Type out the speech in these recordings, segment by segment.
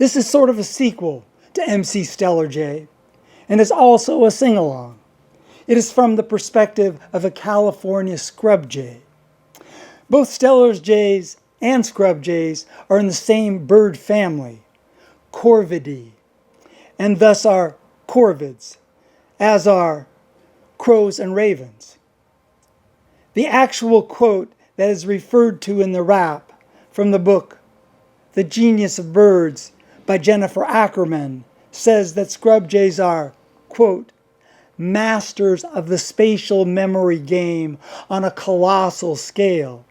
This is sort of a sequel to MC Steller J, and is also a sing-along. It is from the perspective of a California scrub jay. Both Steller's jays and scrub jays are in the same bird family, Corvidae, and thus are corvids, as are crows and ravens. The actual quote that is referred to in the rap from the book The Genius of Birds by Jennifer Ackerman says that scrub jays are, quote, masters of the spatial memory game on a colossal scale.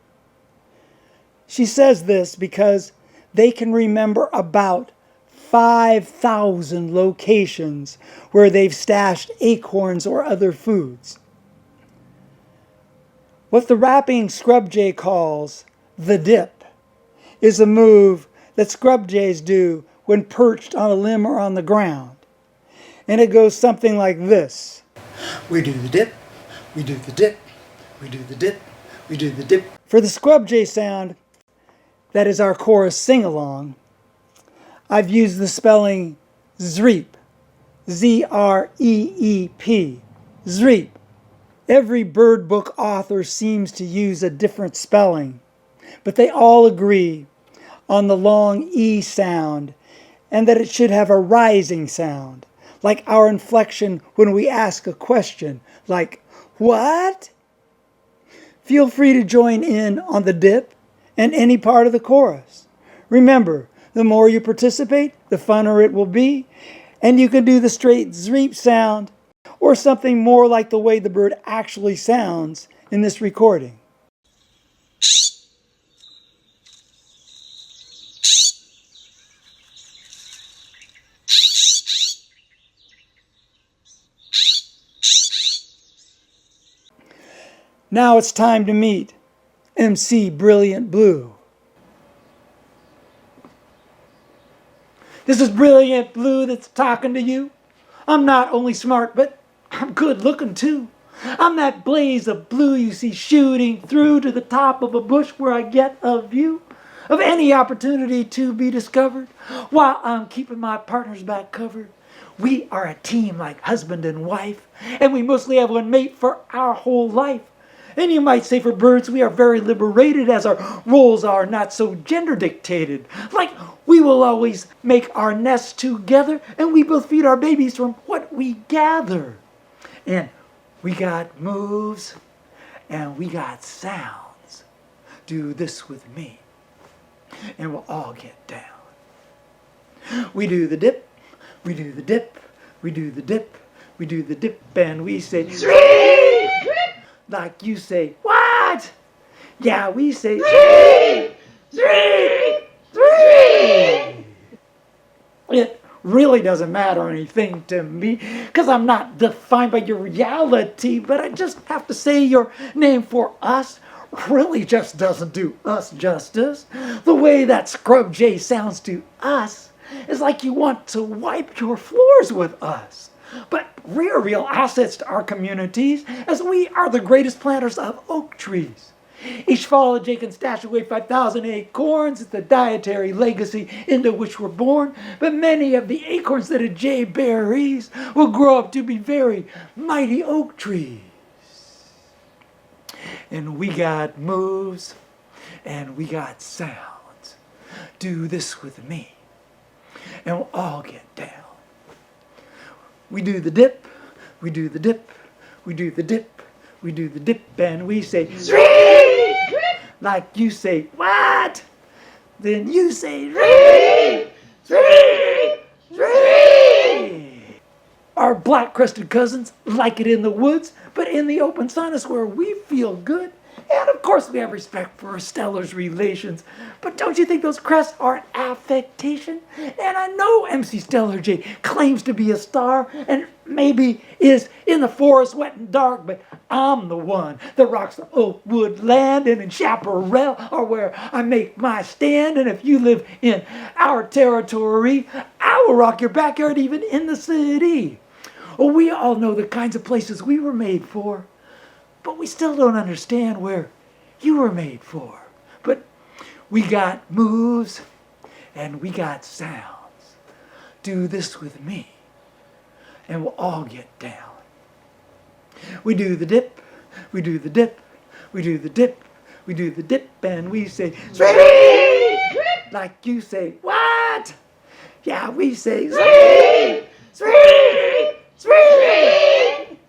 She says this because they can remember about 5,000 locations where they've stashed acorns or other foods. What the rapping scrub jay calls the dip is a move that scrub jays do when perched on a limb or on the ground. And it goes something like this. We do the dip, we do the dip, we do the dip, we do the dip. For the scrub jay sound, that is our chorus sing-along, I've used the spelling zreep, Z-R-E-E-P, zreep. Every bird book author seems to use a different spelling, but they all agree on the long E sound and that it should have a rising sound, like our inflection when we ask a question, like, what? Feel free to join in on the dip and any part of the chorus. Remember, the more you participate, the funner it will be, and you can do the straight zreep sound or something more like the way the bird actually sounds in this recording. Now it's time to meet MC Brilliant Blue. This is Brilliant Blue that's talking to you. I'm not only smart, but I'm good looking too. I'm that blaze of blue you see shooting through to the top of a bush where I get a view of any opportunity to be discovered while I'm keeping my partner's back covered. We are a team like husband and wife, and we mostly have one mate for our whole life. And you might say for birds we are very liberated as our roles are not so gender dictated. Like we will always make our nests together and we both feed our babies from what we gather. And we got moves and we got sounds. Do this with me and we'll all get down. We do the dip, we do the dip, we do the dip, we do the dip and we say like you say, what? Yeah, we say, three. It really doesn't matter anything to me, because I'm not defined by your reality, but I just have to say your name for us really just doesn't do us justice. The way that scrub jay sounds to us is like you want to wipe your floors with us. But we're real assets to our communities, as we are the greatest planters of oak trees. Each fall a jay can stash away 5,000 acorns. It's the dietary legacy into which we're born. But many of the acorns that a jay buries will grow up to be very mighty oak trees. And we got moves and we got sounds. Do this with me and we'll all get down. We do the dip, we do the dip, we do the dip, we do the dip, and we say, three! Like you say, what? Then you say, three! Our black-crested cousins like it in the woods, but in the open sun is where we feel good. And of course we have respect for Steller's relations. But don't you think those crests are an affectation? And I know MC Steller J claims to be a star and maybe is in the forest wet and dark, but I'm the one that rocks the oak wood land, and in Chaparral are where I make my stand. And if you live in our territory, I will rock your backyard even in the city. Oh, we all know the kinds of places we were made for. But we still don't understand where you were made for. But we got moves and we got sounds. Do this with me, and we'll all get down. We do the dip, we do the dip, we do the dip, we do the dip, and we say, sweet! Like you say, what? Yeah, we say, sweet! Sweet! Sweet!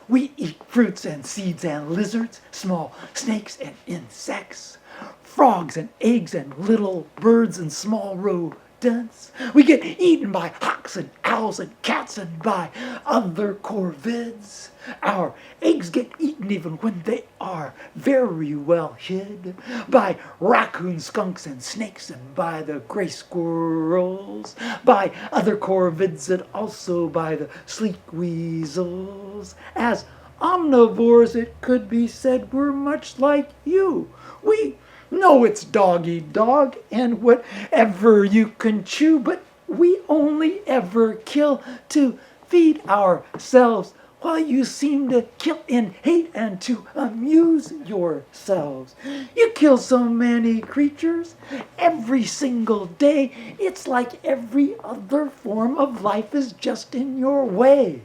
We eat fruits and seeds and lizards, small snakes and insects, frogs and eggs and little birds and small rodents. We get eaten by hawks and owls and cats and by other corvids. Our eggs get eaten even when they are very well hid by raccoons, skunks, and snakes, and by the gray squirrels, by other corvids, and also by the sleek weasels. As omnivores, it could be said we're much like you. We know it's dog eat dog and whatever you can chew, but we only ever kill to feed ourselves, while you seem to kill in hate and to amuse yourselves. You kill so many creatures every single day, it's like every other form of life is just in your way.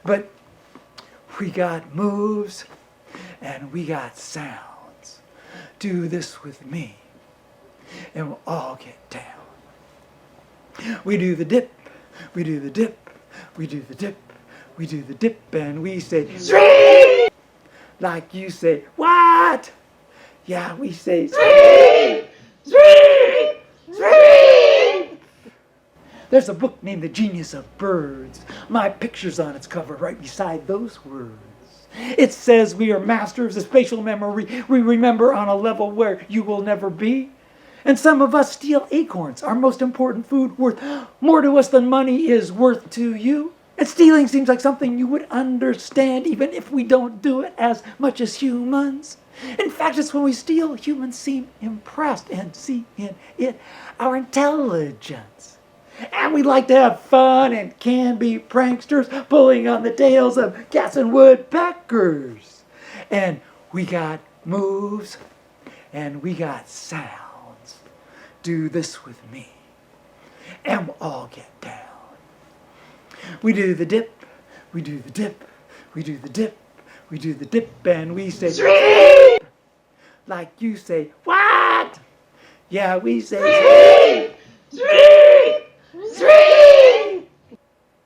But we got moves and we got sounds. Do this with me, and we'll all get down. We do the dip, we do the dip, we do the dip, we do the dip, and we say, sweet! Like you say, what? Yeah, we say, sweet! Sweet! Sweet! There's a book named The Genius of Birds. My picture's on its cover right beside those words. It says we are masters of spatial memory. We remember on a level where you will never be. And some of us steal acorns, our most important food, worth more to us than money is worth to you. And stealing seems like something you would understand, even if we don't do it as much as humans. In fact, it's when we steal, humans seem impressed and see in it our intelligence. And we like to have fun and can be pranksters, pulling on the tails of cats and woodpeckers. And we got moves and we got sounds. Do this with me, and we'll all get down. We do the dip, we do the dip, we do the dip, we do the dip, and we say, sweet! Like you say, what? Yeah, we say, sweet! Sweet! Sweet!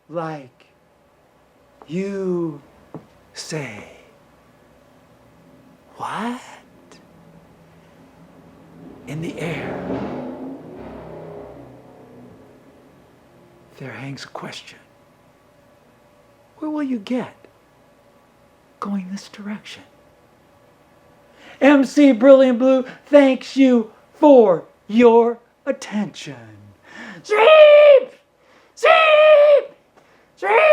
Like you say, what? In the air, there hangs a question. Where will you get going this direction? MC Brilliant Blue thanks you for your attention. Sleep! Sleep! Sleep!